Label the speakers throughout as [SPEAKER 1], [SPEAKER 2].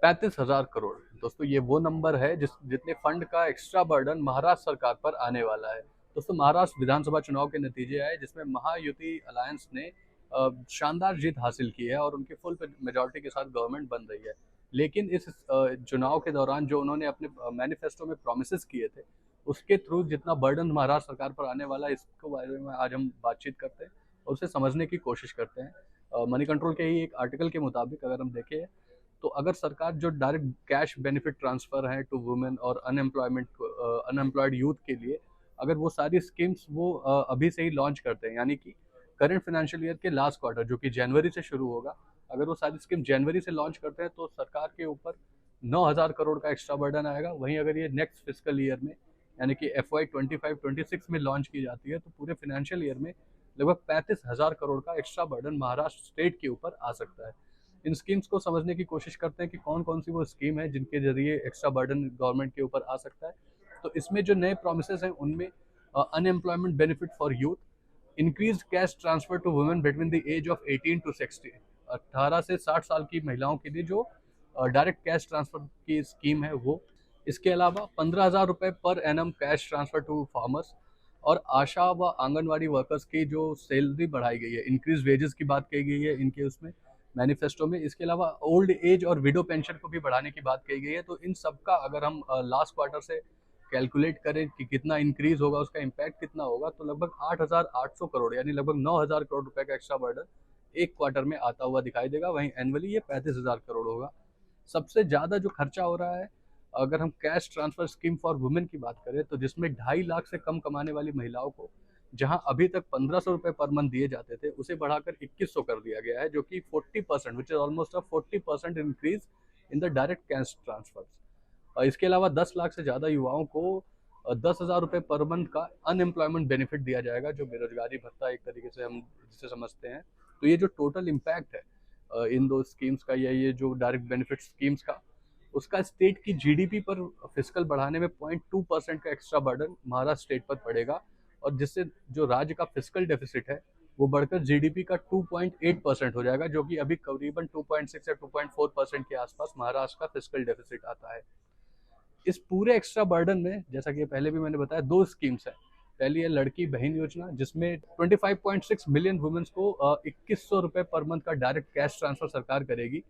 [SPEAKER 1] 35,000 करोड़। दोस्तों ये वो नंबर है जितने फंड का एक्स्ट्रा बर्डन महाराष्ट्र सरकार पर आने वाला है। दोस्तों महाराष्ट्र विधानसभा चुनाव के नतीजे आए जिसमें महायुति अलायंस ने शानदार जीत हासिल की है और उनकी फुल मेजोरिटी के साथ गवर्नमेंट बन रही है। लेकिन इस चुनाव के दौरान जो उन्होंने अपने मैनिफेस्टो में प्रोमिस किए थे उसके थ्रू जितना बर्डन महाराष्ट्र सरकार पर आने वाला है इसके बारे में आज हम बातचीत करते हैं और उसे समझने की कोशिश करते हैं। मनी कंट्रोल के ही एक आर्टिकल के मुताबिक अगर हम देखें तो अगर सरकार जो डायरेक्ट कैश बेनिफिट ट्रांसफर है टू वुमेन और अनएम्प्लॉयड यूथ के लिए अगर वो सारी स्कीम्स वो अभी से ही लॉन्च करते हैं, यानी कि करंट फाइनेंशियल ईयर के लास्ट क्वार्टर जो कि जनवरी से शुरू होगा, अगर वो सारी स्कीम जनवरी से लॉन्च करते हैं तो सरकार के ऊपर 9,000 करोड़ का एक्स्ट्रा बर्डन आएगा। वहीं अगर ये नेक्स्ट फिजिकल ईयर में यानी कि FY 25-26 में लॉन्च की जाती है तो पूरे फाइनेंशियल ईयर में लगभग 35,000 करोड़ का एक्स्ट्रा बर्डन महाराष्ट्र स्टेट के ऊपर आ सकता है। इन स्कीम्स को समझने की कोशिश करते हैं कि कौन कौन सी वो स्कीम है जिनके जरिए एक्स्ट्रा बर्डन गवर्नमेंट के ऊपर आ सकता है। तो इसमें जो नए प्रोमिसेस हैं उनमें unemployment benefit for youth, increase cash transfer to women between the age of 18 to 60, 18 से 60 साल की महिलाओं के लिए जो डायरेक्ट कैश ट्रांसफर की स्कीम है वो। इसके अलावा 15,000 रुपये per annum cash transfer to farmers और आशा व आंगनवाड़ी वर्कर्स की जो सैलरी बढ़ाई गई है, इंक्रीज वेजेस की बात कही गई है इनके उसमें मैनिफेस्टो में। इसके अलावा ओल्ड एज और विडो पेंशन को भी बढ़ाने की बात कही गई है। तो इन सब का अगर हम लास्ट क्वार्टर से कैलकुलेट करें कि कितना इंक्रीज होगा, उसका इम्पैक्ट कितना होगा, तो लगभग 8,800 करोड़ यानी लगभग 9,000 करोड़ रुपए का एक्स्ट्रा बर्डन एक क्वार्टर में आता हुआ दिखाई देगा। वहीं एनुअली ये 35,000 करोड़ होगा। सबसे ज़्यादा जो खर्चा हो रहा है अगर हम cash transfer scheme for women की बात करें तो जिसमें 2.5 लाख से कम कमाने वाली महिलाओं को जहां अभी तक 1,500 रुपये पर मंथ दिए जाते थे उसे बढ़ाकर 2,100 कर दिया गया है, जो कि 40% which is almost a 40% increase in the direct cash transfer. इसके अलावा 10 लाख से ज़्यादा युवाओं को 10,000 रुपये पर मंथ का अनएम्प्लॉयमेंट बेनिफिट दिया जाएगा, जो बेरोजगारी भत्ता एक तरीके से हम जिसे समझते हैं। तो ये जो टोटल इम्पैक्ट है इन दो स्कीम्स का या ये जो डायरेक्ट बेनिफिट स्कीम्स का, उसका स्टेट की जीडीपी पर फिजिकल बढ़ाने में 0.2% का एक्स्ट्रा बर्डन महाराष्ट्र स्टेट पर पड़ेगा और जिससे जो राज्य का फिजिकल डेफिसिट है वो बढ़कर जीडीपी का 2.8% हो जाएगा, जो कि अभी करीबन 2.6 या 2.4% के आसपास महाराष्ट्र का फिजिकल डेफिसिट आता है। इस पूरे एक्स्ट्रा बर्डन में जैसा कि पहले भी मैंने बताया दो स्कीम्स है। पहली है लड़की बहन योजना जिसमें 25.6 मिलियन वुमेन्स को 2,100 रुपये पर मंथ का डायरेक्ट कैश ट्रांसफर सरकार करेगी।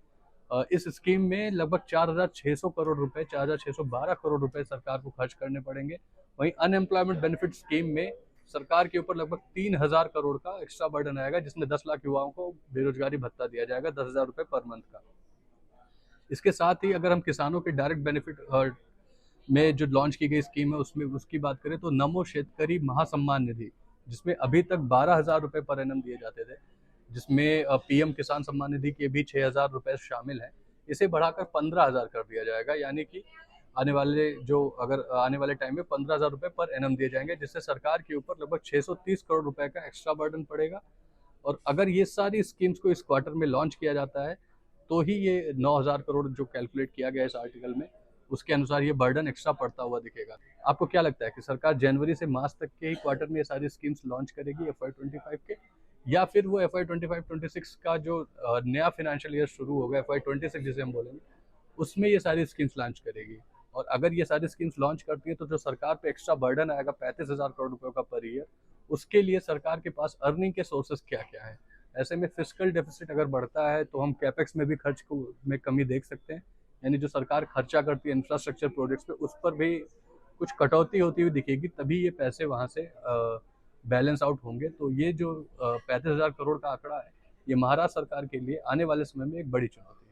[SPEAKER 1] इस स्कीम में लगभग 4,600 करोड़ रुपए 4,612 करोड़ रुपए सरकार को खर्च करने पड़ेंगे। वहीं अनएम्प्लॉयमेंट बेनिफिट स्कीम में सरकार के ऊपर लगभग 3,000 करोड़ का एक्स्ट्रा बर्डन आएगा, जिसमें 10 लाख युवाओं को बेरोजगारी भत्ता दिया जाएगा 10,000 रुपये पर मंथ का। इसके साथ ही अगर हम किसानों के डायरेक्ट बेनिफिट में जो लॉन्च की गई स्कीम है उसमें उसकी बात करें तो नमो शेतकरी महासम्मान निधि, जिसमें अभी तक 12,000 रुपये पर एनम दिए जाते थे, जिसमें पीएम किसान सम्मान निधि के भी 6,000 रुपये शामिल हैं, इसे बढ़ाकर 15,000 कर दिया जाएगा। यानी कि आने वाले टाइम में 15,000 रुपये पर एनम दिए जाएंगे, जिससे सरकार के ऊपर लगभग 630 करोड़ रुपए का एक्स्ट्रा बर्डन पड़ेगा। और अगर ये सारी स्कीम्स को इस क्वार्टर में लॉन्च किया जाता है तो ही ये 9,000 करोड़ जो कैलकुलेट किया गया है इस आर्टिकल में, उसके अनुसार ये बर्डन एक्स्ट्रा पड़ता हुआ दिखेगा। आपको क्या लगता है कि सरकार जनवरी से मार्च तक के ही क्वार्टर में ये सारी स्कीम्स लॉन्च करेगी FY 25 के, या फिर वो FY 25-26 का जो नया फाइनेंशियल ईयर शुरू होगा FY 26 जिसे हम बोलेंगे उसमें ये सारी स्कीम्स लॉन्च करेगी? और अगर ये सारी स्कीम्स लॉन्च करती है तो जो सरकार पे एक्स्ट्रा बर्डन आएगा 35,000 करोड़ रुपए का पर ईयर, उसके लिए सरकार के पास अर्निंग के सोर्सेस क्या क्या है? ऐसे में फिजिकल डेफिसिट अगर बढ़ता है तो हम कैपेक्स में भी खर्च को में कमी देख सकते हैं, यानी जो सरकार खर्चा करती है इंफ्रास्ट्रक्चर प्रोजेक्ट्स पे उस पर भी कुछ कटौती होती हुई दिखेगी, तभी ये पैसे वहाँ से बैलेंस आउट होंगे। तो ये जो 35,000 करोड़ का आंकड़ा है ये महाराष्ट्र सरकार के लिए आने वाले समय में एक बड़ी चुनौती है।